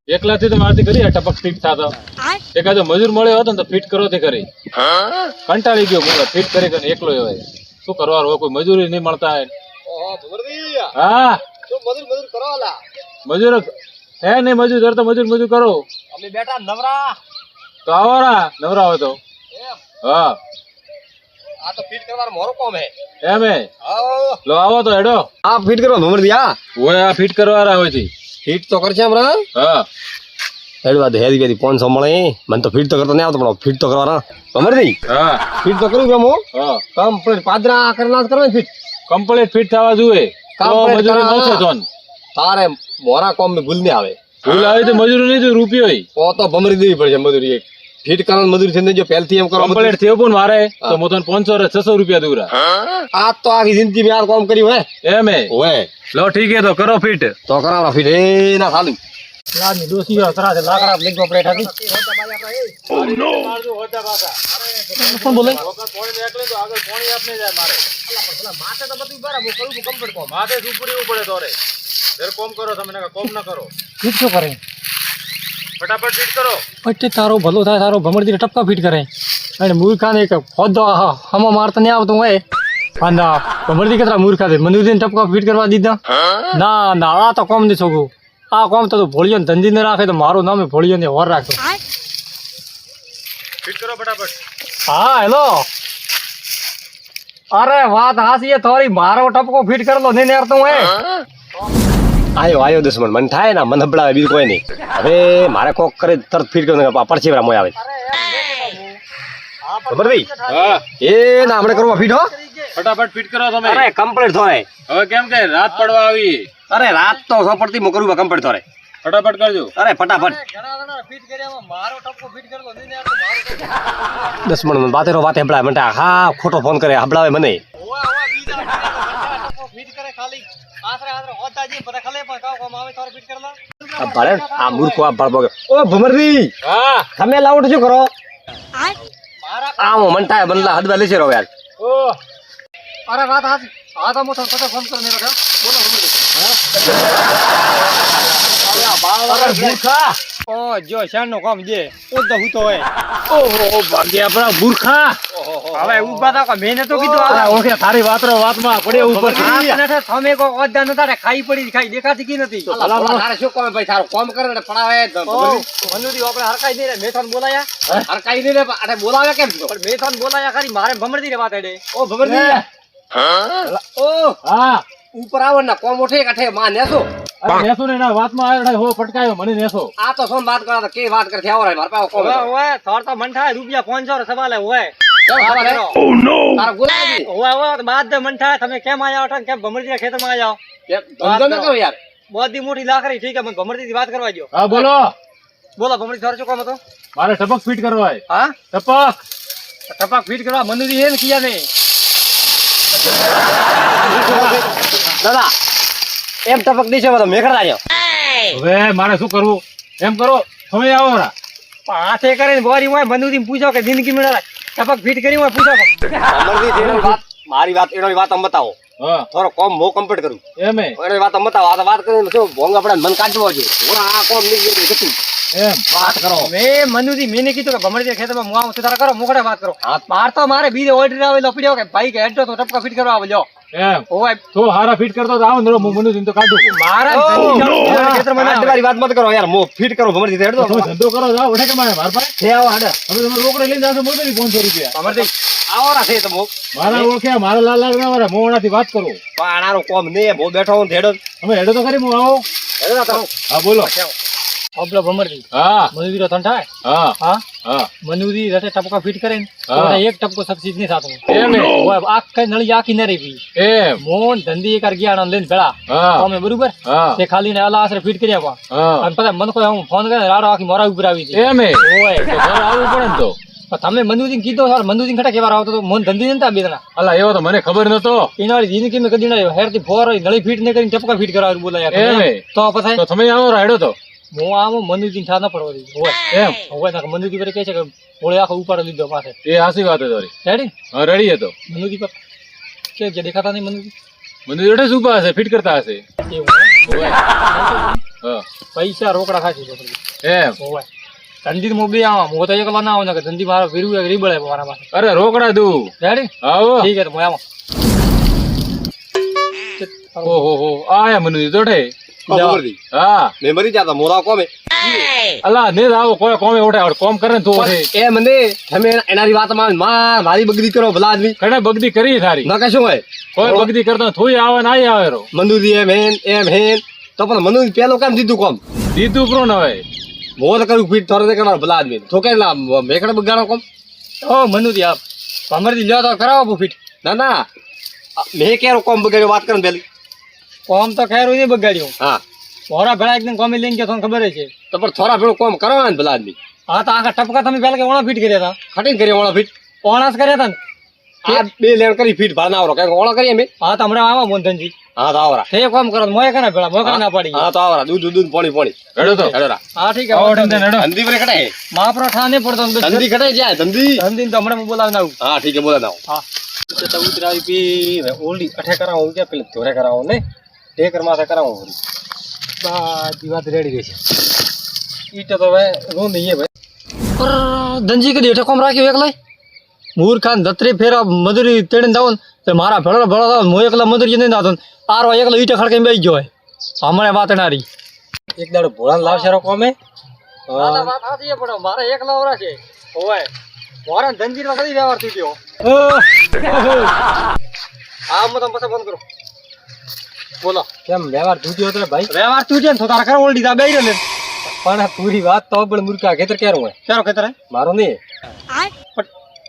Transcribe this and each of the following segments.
એકલાથી તો મારથી કરી ટપક ફીટ થાતો એકાદો મજૂર મળ્યો હતો ને તો ફીટ કરો તે કરી કંટાળી ગયો હું ફીટ કરી કરીને એકલો હોય શું કરવાનું હોય કોઈ મજૂરી નહીં મળતા હા મજૂર હે નહીં મજૂર તો મજૂર કરો અમે બેટા નવરા તો આવો નવરા હોય તો હા આ તો ફિટ કરવાનો મોરો કોમ હે એમ હે લો આવો તો હેડો આ ફિટ કરવા ભમરદી આ ઓય આ ફીટ કરવાના હોય છે ફિટ તો કરશે હમણા હા હેડવા દે હેરી બેરી 500 મળે મને તો ફિટ તો કરતો નહીં આવતો પણ ફિટ તો કરવાના ભમરદી હા ફિટ તો કરું ગમો હા કમ્પ્લીટ પાદરા કરના કરવાની ફિટ કમ્પ્લીટ ફીટ થવા જોઈએ તો મજૂરી મળશે જોન તારે મોરા કોમ મે ભૂલ નહીં આવે ભૂલ આવે તો મજૂરી નહીં તો રૂપિયો હોય ઓ તો ભમરી દેવી પડશે મજૂરી એક ફિટ કરવાનું મજૂરી થઈને જો પહેલથી એમ કરો કમ્પ્લીટ થયો પણ મારે તો હું તને 500 ને 600 રૂપિયા દઉરા આ તો આખી જિંદગી મેં આ કામ કર્યું હે એમ હે ઓય લો ઠીક હે તો કરો ફીટ તો કરાવરા ફિટ એ ના ચાલુ લાની દોસી તરા છે લાકડા લેગ પર પ્લેટ હતી ઓ નો મારજો હોતા પાછા કોણ બોલે પોણી એકલે તો આગળ પોણી આપને જાય મારે માથે તો બધું બરાબર હું કરું કમ્પ્લીટ કોમ માથે સુપડી એવું પડે તોરે દર કોમ કરો તમે નકા કોમ ના કરો ફીટ શું કરે ફટાફટ ફીટ કરો પછી તારો ભલો થાય તારો ભમરદી ટપકા ફીટ કરે અને મૂર્ખાને એક હોદ્દો હમો મારતા નહીં આવતું હોય અને ભમરદી કેટલા મૂર્ખા છે મનુદીને ટપકા ફીટ કરવા દીધા ના ના આ તો કોમ નહીં છોકું આ કોમ તો ભોળિયો ધંધી ને રાખે તો મારું નામ ભોળિયો ને હોર રાખતો ફીટ કરો ફટાફટ હા હેલો અરે વાત હાસી થોડી મારો ટપકો ફીટ કરેલો નહીં નેરતો હે આયો દુશ્મન મને થાય ને મને હબળાવે બીજું કોઈ નહીં હવે મારે કોક કરે તરત ફીટ કરી પડશે મોય આવે ભમરદી હા એ ના આપણે કરવા ફીટ હો ફટાફટ ફીટ કરો તમે અરે કમ્પ્લીટ થાય હવે કેમ કે રાત પડવા આવી અરે રાત તો પડતી હું કરું કમ્પ્લીટ થાય ફટાફટ કરજો અરે ફટાફટ દુશ્મન વાતેરો વાતે હબળાવે મને હા ખોટો ફોન કરે હબળાવે મને આ મૂર્ખો આ બાળકો ઓ ભમરદી હા તમે લાવો શું કરો આવો મન થાય બનલા હદવા લેશે રહો યાર ઓ અરે વાત હાસી આ તો મોટો પતો ફોન કરો મેરો બોલો મૂર્ખા ઓ જો શાન નો કામ જે ઉદ્દ હુતો હોય ઓહો ભાગ્ય આપણા મૂર્ખા હવે ઉભા થા મેને તો કીધું અરે ઓકે તારી વાતમાં પડે ઉપર તમે કો ઓદ્દા નતા ખાઈ પડી ખાઈ દેખાતી કી નથી તારે શું કામ ભાઈ તારો કામ કરે ને પડાવે મનુદી આપણે હરકાઈ દે મેથાન બોલાયા હરકાઈ દે અરે બોલાવે કેમ પણ મેથાન બોલાયા ખરી મારે ભમરદી રે વાત હેડે ઓ ભમરદી ઓ હા ઉપર આવો ને કોમ ઉઠે કાઠે માં નેસો નેસો ને એના વાતમાં આવ્યો હો ફટકાયો મને નેસો આ તો સોન વાત કરા તો કે વાત કરે આવો માર પાસે કોમ ઓય થોર તો મન થાય રૂપિયા 500 સવાલે હોય ઓ નો તાર બોલાવી ઓય બાદ મન થાય તમે કેમ આયા છો કેમ ભમરદી ખેતરમાં આયા ધંધો ન કરો યાર બોધી મોટી લાકડી ઠીક હે મને ભમરદી થી વાત કરવા દો હા બોલો ભમરદી થોર શું કામ હતો મારે ટપક ફીટ કરવા હે હા ટપક ફીટ કરવા મનુદી હે ને કિયા ને દાદા એમ ટપક દીશે તો મેખડા રહ્યો હવે મારે શું કરવું એમ કરો તમે આવો રા હાથે કરીને બોરી હોય મનુદી પૂછો કે જિંદગી મેળા ટપક ફીટ કરી હોય પૂછો અમરજી તેની વાત મારી વાત એનો વાત અમ બતાવો હા થોડો કોમ મો કમ્પ્લીટ કરું એમ હે એનો વાત અમ બતાવો આ વાત કરીને શું ભોંગ આપણે મન કાઢવો છે હું આ કોમ નહીં જતું એમ વાત કરો મેં મનુદી મેને કીધું કે ભમરદી ખેતરમાં હું આવું સુધારા કરો મોકળે વાત કરો માર તો મારે બીજે ઓર્ડર આવેલો પડ્યો કે ભાઈ કે હેડો તો ટપકા ફીટ કરવા આવજો એમ ઓય તો હારા ફીટ કરતો તો આવો ને હું મને તો કાઢું મારા ખેતરમાં તમારી વાત મત કરો યાર મો ફીટ કરો ભમરજી હેડ તમે ધંધો કરો જાઓ ઉઠે કે મારે માર પાસે છે આવો હેડ હવે તમે રોકડે લઈને જાશો મોટે 500 રૂપિયા ભમરદી આવો ના છે તો મો મારા ઓળખ્યા મારા લાલ લાલ ના મારા મોણાથી વાત કરો પાણાનો કોમ ને બહુ બેઠો હું હેડો તમે હેડો તો ખરી હું આવો હેડો ના તો હા બોલો ઓબલો ભમરદી હા મનુદી રો તંઠાય હા હા હા મનુદી રતે ટપકા ફીટ કરે ને હા. તો એક ટપકો સક્સીસ નહીં થાતો એમ હે? ઓય આખી નળી આખી ન રહી પી એમ મોન ધંધી કર ગયા અને લઈને ભેળા હા તમે બરોબર હા તે ખાલી ને અલા આસરે ફીટ કરી આપવા હા અને પછી મને કોઈ હું ફોન કરે રાડો આખી મોરા ઉપર આવી હતી એમ હે ઓય તો ઘર આવવું પડે ને તો પણ તમે મનુદી કીધો સર મનુદી ખટા કેવા આવતો તો મોન ધંધી નતા બેદના અલા એવો તો મને ખબર નતો એનાળી જિંદગી મેં કદી ના હેરથી ફોર નળી ફીટ ને કરીને ટપકા ફીટ કરાવ બોલાયા એમ તમે. હે? તો પછી તો તમે આવો હેડો તો હું આવું મનુદી થા ન પડવા દીધું હોય એમ હોય ના મનુદી પર કહે છે કે ઓળે આખો ઉપાડ લીધો પાસે એ હાસી વાત હે તારી રેડી હા રેડી હતો મનુદી પર કે જે દેખાતા નહીં મનુદી મને જોડે શું ઉભા હશે ફિટ કરતા હશે એવું હે? હા પૈસા રોકડા ખાસી ભમરજી. એમ ઓય ધંધી તો મોબી આવા હું તો એકલા ના આવું ને કે ધંધી મારા ફેરવું એક રીબળે મારા પાસે અરે રોકડા દઉં. રેડી આવો. ઠીક હે તો હું આવું ઓહો હો આયા મનુ જોડે. ભમરજી હા મેં મરી જાતા મોરા કોમે અલા ને આવો કોઈ કોમે ઉઠે કોમ કરે ને તું ઉઠે. એ મને તમે એનારી વાતમાં મારી બગડી કરો ભલા આદમી કણે બગદી કરી થારી. ના કશું હોય કોઈ બગદી કરતો થોઈ આવે ને આઈ આવે રો. મંદુરી એમ હેન તો પણ મંદુરી પેલો કામ દીધું કોમ દીધું પ્રો ન હોય. મોર કરું ફીટ થોડે કરવાનો ભલા આદમી તો કે મેકડે બગાડો કોમ ઓ મનુજી આપ ભમરજી લ્યો તો કરાવો ફીટ ના ના મેં ક્યારે કોમ બગાડ્યો વાત કરો ને પેલી કોમ તો ખેર નહીં બગાડ્યું હા મોરા ભેળા એકદમ કોમી લઈને ગયો તમને ખબર છે તો પણ થોડા ભેળું કોમ કરવાના ને ભલા આદમી હા તો આખા ટપકા તમે પેલા કે ઓણા ફીટ કર્યા હતા ખટીને કરી ઓળા ફીટ ઓણા જ કર્યા હતા ને આ બે લેણ કરી ફીટ ભાડા આવરો કઈ ઓળા કરીએ મેં હા તો હમણાં આવા મોહનધનજી હા તો આવરા તે કોમ કરો મોય કના ભેળા મોય કના ના પાડી હા તો આવરા દૂધ પાણી હેડો તો. હેડોરા હા ઠીક આવો હે ટેન્શન હેડો. ધંધી પર કટાય માપરો ઠા નહીં પડતો ધંધી કટાય જાય ધંધી ધંધી તો હમણાં હું બોલાવીને આવું હા ઠીક છે બોલા નાવ હા તો ઉતરાવી પી ઓલડી અઠે કરાવું કે પેલે ધોરે કરાવું ને ટેકર માથે કરાવું બાજી વાત રેડી રહેશે ઈટો તો હવે રૂમ નહીં ભાઈ ધનજી કદી એઠે કોમ રાખ્યો એકલાય મૂર ખાન દત્રી ફેરા મજૂરી તેડીને જાવ ને મારા ભેળો ભેળો થાવ હું એકલા મજૂરી નહીં જાતો આરો એકલો ઈટે ખડકે બેસી ગયો હોય હમણાં વાત નારી એક દાડો ભોળા લાવશે રો કોમે વાત સાચી છે પણ મારે એકલા ઓરા છે ઓય મોરા ધનજીમાં કદી વ્યવહાર તૂટ્યો આ હું તમે પછી બંધ કરો બોલો કેમ વ્યવહાર તૂટ્યો તો ભાઈ વ્યવહાર તૂટ્યો ને તો તારા ઘર ઓલડી તા બેહી ને પણ પૂરી વાત તો પણ મૂર્ખા ખેતર ક્યારે હોય ક્યારો ખેતર હે મારો નહીં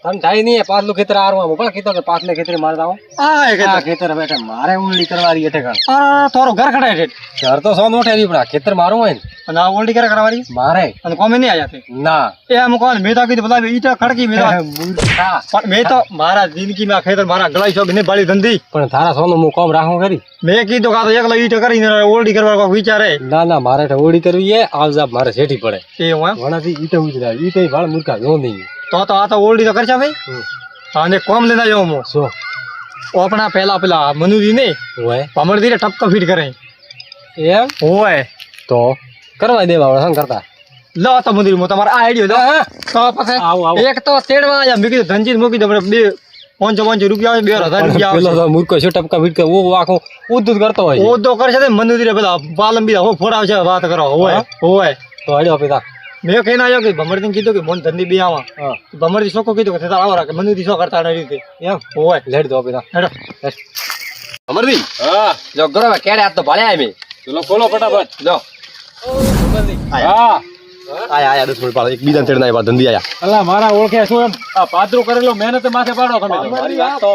પણ તને થાય નહીં પાછલું ખેતર આરવા પણ ખેતર કે પાછલે ખેતર મારે આવો આ ખેતર બેઠા મારે ઓલડી કરવાની એટલે કણ અરે તારો ઘર ખડાય છે ઘર તો સો નોટે રી પણ ખેતર મારું હોય ને અને આ ઓલડી કરે કરવાની મારે અને કોમે નહીં આયા છે ના એ આમ કોણ મેં તો કીધું બધા ઈટા ખડકી મેં મૂર્ખા પણ મેં તો મારા જિંદગીમાં ખેતર મારા ગળાઈ છો ને બાળી ધંધી પણ તારા સોનું હું કોમ રાખું કરી મેં કીધું કે આ તો એકલા ઈટો કરીને ઓલડી કરવા કોઈ વિચારે ના ના મારે તો ઓલડી કરવી છે આવજા મારે શેઠી પડે એ હું વણાથી ઈટો ઉતરા ઈટો ભાળ મૂર્ખા જો નહીં તો આ તો ઓલડી તો કરશે ભાઈ અને કોમ લઈને આવ્યો હું શું આપણા પેલા મનુજી ને હોય ભમરજી ને ટપકો ફીટ કરે એમ હોય તો કરવા દેવા આવડે શું કરતા લો તો મંદિર માં તમારે આ આઈડિયો લો તો પછી એક તો તેડવા આયા મેં કીધું ધનજી મૂકી દે બે 500 રૂપિયા આવે 2000 રૂપિયા આવે પેલો મૂર્ખો છે ટપકા ફીટ કરે ઓ આખો ઉદ્દુત કરતો હોય ઉદ્દો કરશે ને મંદિર પેલા પાલંબી હો ફોડાવશે વાત કરો હોય તો આઈડિયો પીતા મેં કહીને આવ્યો કે ભમરજી કીધું કે મોન ધંધી બી આવા ભમરજી શોકો કીધું કે આવો રાખે મંદિર શો કરતા ન રીતે એમ હોય લેડ દો પીતા હેડો અમરજી હા જો ગરો કેડે હાથ તો ભાળ્યા મે ચલો ખોલો ફટાફટ. લો હા આયા દુશ્મન પાડો એક બીજા તેડ ના આવ્યા ધંધી આયા અલા મારા ઓળખે શું એમ આ પાત્રો કરેલો મહેનત માથે પાડો તમે તો. મારી વાત તો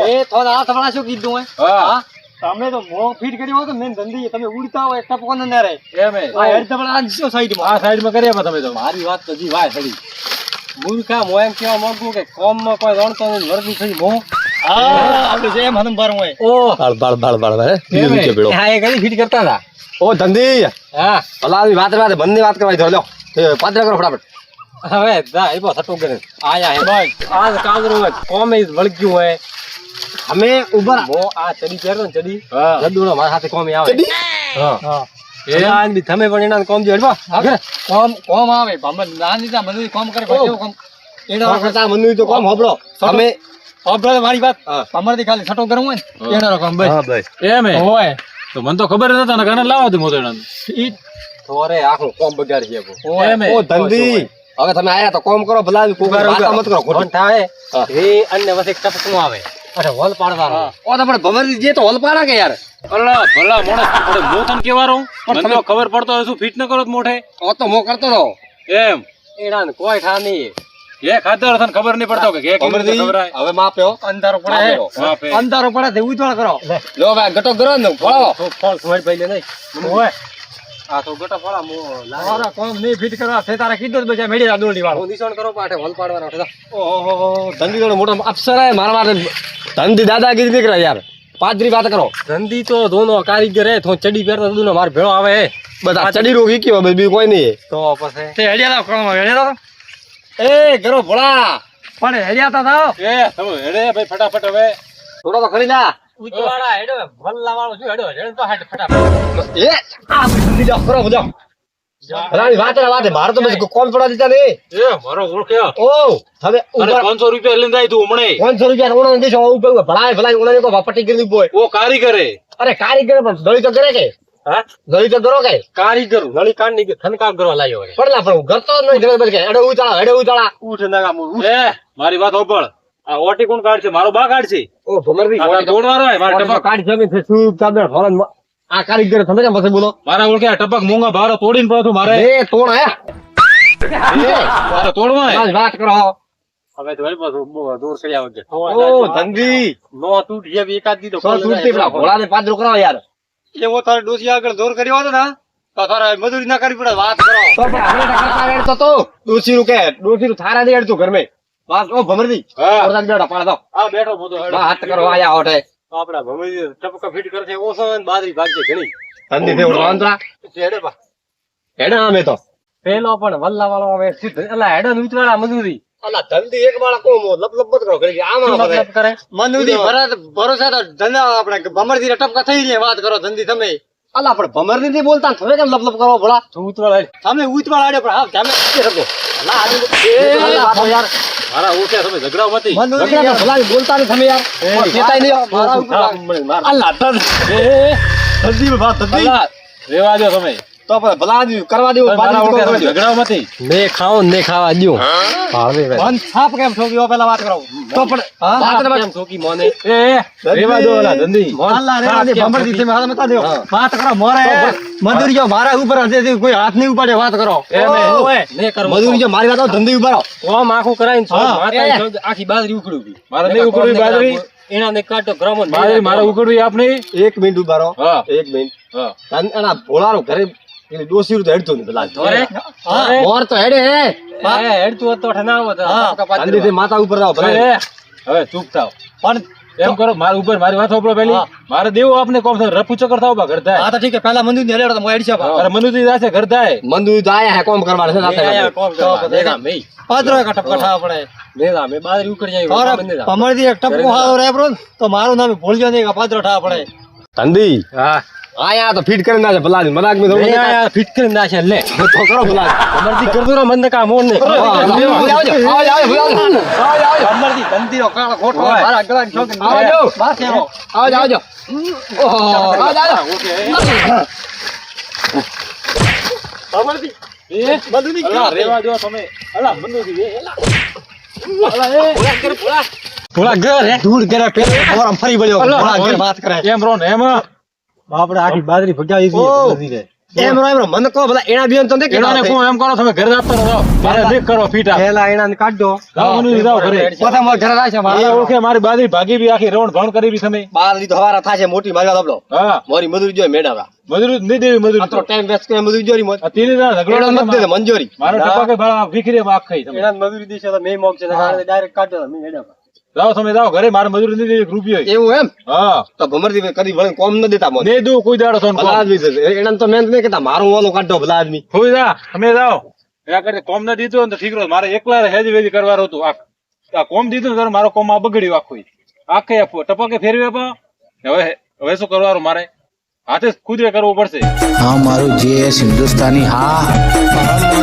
એ થોડા હાથ વાળા શું કીધું હોય હા તમે તો મો ફીટ કર્યો હોય તો મેન ધંધી તમે ઉડતા હોય ટપકો ન રહે એમ હે. આ હેડ તમે આ જો સાઈડમાં આ સાઈડમાં કરી આપો તમે તો. મારી વાત તો જી વાય સડી મૂર્ખા મો એમ કેવા માંગુ કે કોમમાં કોઈ રણતો નથી વર્દી થઈ મો આપણે જેમ હનમ બાર હોય ઓ બાળ હે બીજો નીચે બેડો હા એ કદી ફીટ કરતા હતા ઓ ધંધી હા ભલા વાત બંને વાત કરવાની ધર લો પાત્ર કરો ફટાફટ હવે દા એ બો સટો કરે આયા હે ભાઈ આ કાગરો હોય કોમે વળગ્યું હોય અમે ઉભર મો આ ચડી પહેરતો ને ચડી હા જદુડો મારા સાથે કોમે આવે હા હા એમ? આન બી તમે પણ એના કોમ દી હડવા કોમ આવે ભમર નાની તા મને કોમ કરે ભાઈ કેવું કોમ એના કરતા મનુ તો કોમ હોબળો તમે ઓબળો મારી વાત હા. ભમરથી ખાલી સટો ગરમ હોય ને એનો કોમ બસ હા બસ એમ હે. હોય તો મને તો ખબર નતા ને કાને લાવો તું મોતેડા. ઈ થોરે આખો કોમ બગાડી છે એમ હે. ઓ ધંધી હવે તમે આયા તો કોમ કરો ભલા વાતા મત કરો ખોટી થાય એ અન્ય વસે ટપકું આવે અરે હોલ પાડવાનો ઓ તો પણ ભમરજી જે તો હોલ પાડા કે યાર અલા ભલા મોણસ થોડે મો તને કેવારો મને તો ખબર પડતો હોય શું ફિટ ન કરો તો મોઢે ઓ તો મો કરતો રહો એમ એના ને કોઈ ઠા નહીં એ ખાધર તને ખબર નહીં પડતો કે કેવી રીતે ભમરજી ખબર આય. હવે માપ્યો અંધારો પડે બાપ રે. અંધારો પડે તે ઉતવાળ કરો લો ભાઈ ગટો કરો ને ફળો તો ફળ સુવાડ પहिले નહીં હોય આ તો ગટા ફળા મો લારા કોમ નહીં ફિટ કરવા છે તારે કીધું બજા મેડી દોડી વાળો નિશાન કરો પાઠે હોલ પાડવાનો ઓહો ધંધી તો મોટો અફસર હે મારા માટે ધંધી દાદાગીરી નીકળે યાર પાદરી વાત કરો ધંધી તો દોનો કારીગર હે તો ચડી પહેરતો દુનો માર ભેળો આવે હે બધા ચડી રોગી કયો બીજું કોઈ નહીં તો પછી તે હેડિયા કોણમાં હેડિયા એ ગરો ભોળા પણ હેડિયા તા એ તમે હેડે ભાઈ ફટાફટ હવે થોડો તો ખરી લા ઉચવાળા હેડો વલ્લા વાળો શું હેડો હેડો તો હાટ ફટાફટ એ આ જલ્દી જાઓ કરો બધા રાણી વાત મારે તો બસ કોમ થોડા દીધા ને એ મારો ઓળખ્યો ઓ હવે અરે 500 રૂપિયા લઈને જાય તું હમણે 500 રૂપિયા ઓણો દેશો ઉપર ભલાય ઓણો કો પટ્ટી કરી બોય ઓ કારીગરે અરે કારીગર પણ દળી તો કરે કે હા દળી તો કરો કે કારીગર નળી કાન ની ખનકામ કરવા લાગ્યો છે પડલા પણ કરતો જ નહીં બસ કે એડો ઉચાળા ઉઠ નાગા મૂળ એ મારી વાત હોપળ આ ઓટી કોણ કાઢ છે મારો બા કાઢ છે ઓ ભમરવી આ તોડવાનો હે મારા ટપક કાઢ જમી છે શું ચાદર ફરન આ કારીગર તમે કેમ પછી બોલો મારા ઓળખ્યા ટપક મૂંગા ભારો તોડીને પાછું મારે એ તોડ હે મારે તોડવા હે વાત કરો હવે તો પાછું દૂર કર્યા વગર ઓ ધંધી નો તૂટ જેવી એકાદ દીધો સો તૂટતી પેલા ઘોડાને પાદરો કરાવો યાર એવો તારે ડોસી આગળ દોર કર્યો હતો ને તો તારે મજૂરી ના કરવી પડે વાત કરો તો પણ આપણે ટકા રેડતો તો ડોસી નું થારા દે હેડતું ઘર મે વાત ઓ ભમરવી હા. ઓરદાન બેડા પાડ દો આ બેઠો મોટો હેડો હાથ કરો આયા હોટે આપડા ભમરી ટપકા ફીટ કરશે ઓછો ને બાદરી ભાગશે ઘણી ધંધી તે વાંદરા હેડે બા હેડા અમે તો પેલો પણ વલ્લા વાળો હવે સિદ્ધ એલા હેડો ને ઉતરાળા મજૂરી અલા ધંધી એક વાળા કોમ લપ લપ મત કરો કરી આમાં મતલબ કરે મજૂરી ભરોસા તો ધંધા આપણે ભમરથી ટપકા થઈ રહી વાત કરો ધંધી તમે અલા પણ ભમરવી થી બોલતા તમે કેમ લપ લપ કરો ભલા ઉતવાળા તમે ઉતવાળા પણ હા તમે રાખો અલા વાતો યાર મારા ઓળખ્યા તમે ઝઘડા મતી લગડા ભલા બોલતા ને તમે યાર ચેતાઈ નહીં મારા ઉપર અલા ધંધી વાત ધંધી અલા, રેવા દો તમે તો પણ ભલા કરવા દેવું મારા ઓળખ્યા તમે ઝઘડા મતી ને ખાઓ ને ખાવા દો બંધ છાપ કેમ ઠોક્યો પેલા વાત કરો તો પણ વાત કેમ ઠોકી મોને એ રેવા દો ઓલા ધંધી અલ્લાહ રેવા દે ભમરથી તમે હાથ મતા દો વાત કરો મોરે મજૂરી જો મારા ઉપર હશે કોઈ હાથ નહીં ઉપાડે વાત કરો ને કરો મજૂરી જો મારી વાત ધંધી ઉભા રહો કોમ આખું કરાઈને હા. માતા આખી બાજરી ઉખડ્યું મારે નહીં ઉકળવી બાજરી એના ને કાટો ગ્રામો બાજરી મારે ઉકળવી આપની 1 મિનિટ ઉભા રહો હા 1 મિનિટ હા એના ભોળારો ઘરે પેલી ડોસી તો હેડતો ને પેલા અરે મોર તો હેડે હે હેડતું હતો ઠનાવો ધંધી થી માથા ઉપર જાવ ભલે એ, હવે ચૂપ થાવ પણ એમ કરો મારા ઉપર મારી વાત હોપડો પેલી મારે દેવું આપને કોમ થાય રફુ ચક્કર થાવ બા ઘર થાય હા તો ઠીક છે પેલા મંદિર ને હેડો તો મોય હેડશે અરે મનુજી જાશે ઘર થાય મંદુ આયા હે કોમ કરવાના છે રાતે કોમ દેગા મે પાદરો કટપ કઠા આપણે દેગા મે બાજરી ઉકળી જાય પમરથી એક ટપકો હાવ રે બ્રો તો મારું નામ ભૂલજો નહીં કે પાદરો ઠા આપણે ધંધી હા આયા તો ફિટ કરીને નાખે ભલા મજાક મે થોડું આયા ફિટ કરી નાખે લે તો કરો ભલા પમરથી કરદુરો મંદ કા મોન ને પમરથી ધંધીનો કાળો ખોટો મારા ગળાની છોકરી આવજો. બાસે આવો આવજો ઓહો આવજો પમરથી એ બધું ની અલા, રેવા દો તમે અલા મનુજી એ અલા અલા એ થોડા ઘર હે ધૂળ કરે પેલા મોરમ ફરી પડ્યો થોડા ઘર વાત કરે એમ રો ને એમાં આપણે આખી બાજરી ભગાવી દીધી એમ રો મને કહો ભલા એના બિયન તો દેખ એનાને કોણ એમ કરો તમે ઘરે આપતા રહો મારે દેખ કરો ફીટા પેલા એના કાઢો જાઓ મનુજી જાઓ ઘરે પોતા મોર ઘરે રાખે એ ઓળખે મારી બાજરી ભાગી બી આખી રવણ ભણ કરી બી તમે બાર લીધો હવારા થાશે મોટી મારી વાત આપલો હા મોરી મજૂરી જોઈ મેડા મજૂરી નહીં દેવી મજૂરી તો ટાઈમ વેસ્ટ કરે મજૂરી જોરી મોજ આ તીની ના ઝઘડો એનો મત નથી દે મંજૂરી મારો ટપાકે ભાડા વિખરી માખ ખાઈ તમે એના મજૂરી દેશે તો મેં મોક છે ડાયરેક્ટ કાઢો મેં હેડા જાઓ તમે જાઓ ઘરે મારે મજૂરી નહીં દેવી એક રૂપિયો એવું એમ હા તો ભમરથી કરી ભલે કોમ ન દેતા મોજ નહીં દઉં કોઈ દાડો તમને ભલા આદમી છે એના તો મેં નહીં કહેતા મારું વાલો કાઢો ભલા આદમી કોઈ જા તમે જાઓ એના કરતા કોમ ના દીધું ને તો ઠીક રહ્યો મારે એકલા હેજી વેજી કરવાનું હતું આ કોમ દીધું ને તો મારો કોમ આ બગડ્યું આખું આખે ટપકે ફેરવી આપો હવે શું કરવાનું મારે હાથે ખુદ કરવું પડશે હા મારું જેએસ હિન્દુસ્તાની હા